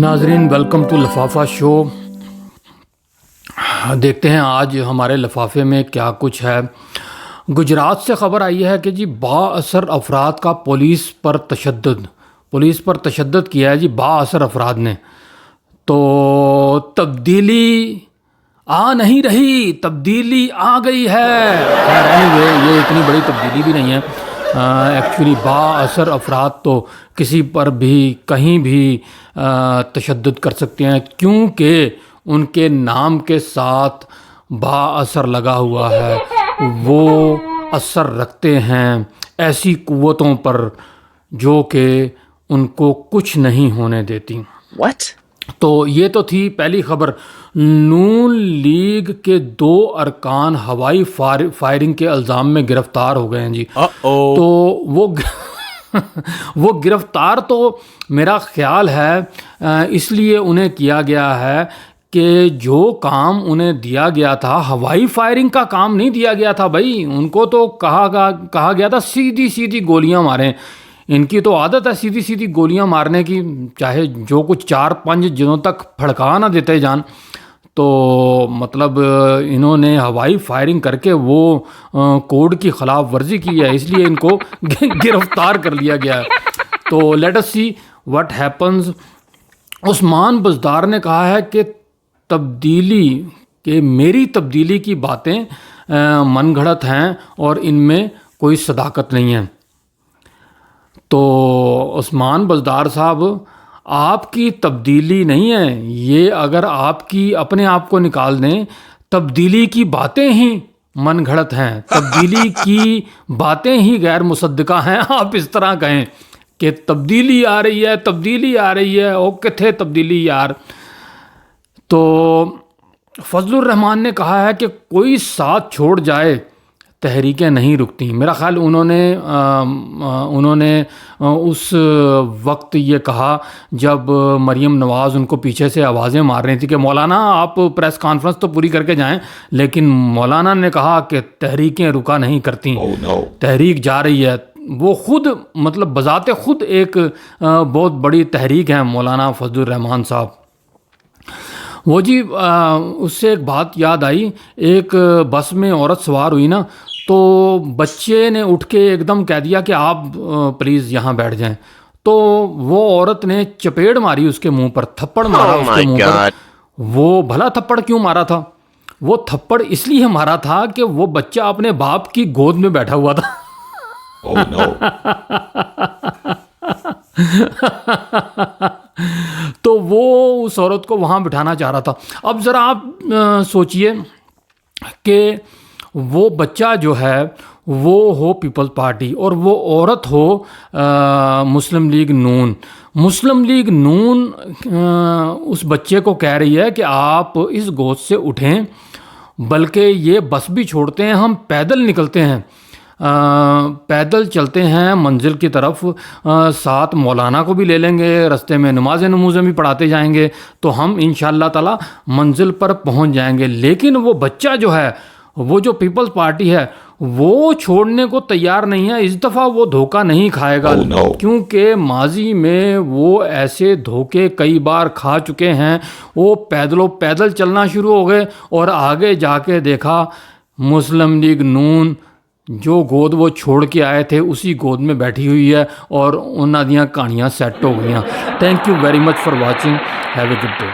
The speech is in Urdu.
ناظرین ویلکم ٹو لفافہ شو۔ دیکھتے ہیں آج ہمارے لفافے میں کیا کچھ ہے۔ گجرات سے خبر آئی ہے کہ جی با اثر افراد کا پولیس پر تشدد کیا ہے جی با اثر افراد نے۔ تو تبدیلی آ نہیں رہی، تبدیلی آ گئی ہے۔ خیر یہ اتنی بڑی تبدیلی بھی نہیں ہے ایکچولی۔ با اثر افراد تو کسی پر بھی کہیں بھی تشدد کر سکتے ہیں، کیونکہ ان کے نام کے ساتھ با اثر لگا ہوا ہے۔ وہ اثر رکھتے ہیں ایسی قوتوں پر جو کہ ان کو کچھ نہیں ہونے دیتی۔ تو یہ تو تھی پہلی خبر۔ نون لیگ کے 2 ارکان ہوائی فائرنگ کے الزام میں گرفتار ہو گئے ہیں جی۔ تو وہ گرفتار تو میرا خیال ہے اس لیے انہیں کیا گیا ہے کہ جو کام انہیں دیا گیا تھا، ہوائی فائرنگ کا کام نہیں دیا گیا تھا بھائی۔ ان کو تو کہا گیا تھا سیدھی گولیاں ماریں۔ ان کی تو عادت ہے سیدھی گولیاں مارنے کی، چاہے جو کچھ 4-5 دنوں تک پھڑکا نہ دیتے جان۔ تو مطلب انہوں نے ہوائی فائرنگ کر کے وہ کوڈ کی خلاف ورزی کی ہے، اس لیے ان کو گرفتار کر لیا گیا ہے۔ تو let us see what happens. Usman Buzdar نے کہا ہے کہ میری تبدیلی کی باتیں من گھڑت ہیں اور ان میں کوئی صداقت نہیں ہے۔ تو عثمان بزدار صاحب، آپ کی تبدیلی نہیں ہے یہ، اگر آپ کی اپنے آپ کو نکال دیں، تبدیلی کی باتیں ہی من گھڑت ہیں، تبدیلی کی باتیں ہی غیر مصدقہ ہیں۔ آپ اس طرح کہیں کہ تبدیلی آ رہی ہے، او کتھے تبدیلی یار۔ تو فضل الرحمان نے کہا ہے کہ کوئی ساتھ چھوڑ جائے تحریکیں نہیں رکتی۔ میرا خیال انہوں نے اس وقت یہ کہا جب مریم نواز ان کو پیچھے سے آوازیں مار رہی تھی کہ مولانا آپ پریس کانفرنس تو پوری کر کے جائیں، لیکن مولانا نے کہا کہ تحریکیں رکا نہیں کرتی، تحریک جا رہی ہے۔ وہ خود مطلب بذات خود ایک بہت بڑی تحریک ہے مولانا فضل الرحمان صاحب۔ وہ جی اس سے ایک بات یاد آئی، ایک بس میں عورت سوار ہوئی نا، تو بچے نے اٹھ کے ایک دم کہہ دیا کہ آپ پلیز یہاں بیٹھ جائیں۔ تو وہ عورت نے چپیڑ ماری اس کے منہ پر، تھپڑ مارا اس کے منہ پر۔ وہ بھلا تھپڑ کیوں مارا تھا؟ وہ تھپڑ اس لیے مارا تھا کہ وہ بچہ اپنے باپ کی گود میں بیٹھا ہوا تھا۔ تو وہ اس عورت کو وہاں بٹھانا چاہ رہا تھا۔ اب ذرا آپ سوچئے کہ وہ بچہ جو ہے وہ ہو پیپلز پارٹی اور وہ عورت ہو مسلم لیگ نون اس بچے کو کہہ رہی ہے کہ آپ اس گود سے اٹھیں، بلکہ یہ بس بھی چھوڑتے ہیں، ہم پیدل نکلتے ہیں، پیدل چلتے ہیں منزل کی طرف، ساتھ مولانا کو بھی لے لیں گے، رستے میں نمازیں بھی پڑھاتے جائیں گے، تو ہم انشاءاللہ تعالی منزل پر پہنچ جائیں گے۔ لیکن وہ بچہ جو ہے، وہ جو پیپلز پارٹی ہے، وہ چھوڑنے کو تیار نہیں ہے۔ اس دفعہ وہ دھوکہ نہیں کھائے گا، کیونکہ ماضی میں وہ ایسے دھوکے کئی بار کھا چکے ہیں۔ وہ پیدل چلنا شروع ہو گئے اور آگے جا کے دیکھا مسلم لیگ نون جو گود وہ چھوڑ کے آئے تھے اسی گود میں بیٹھی ہوئی ہے، اور انہاں دیاں کہانیاں سیٹ ہو گئیاں۔ Thank you very much for watching, have a good day.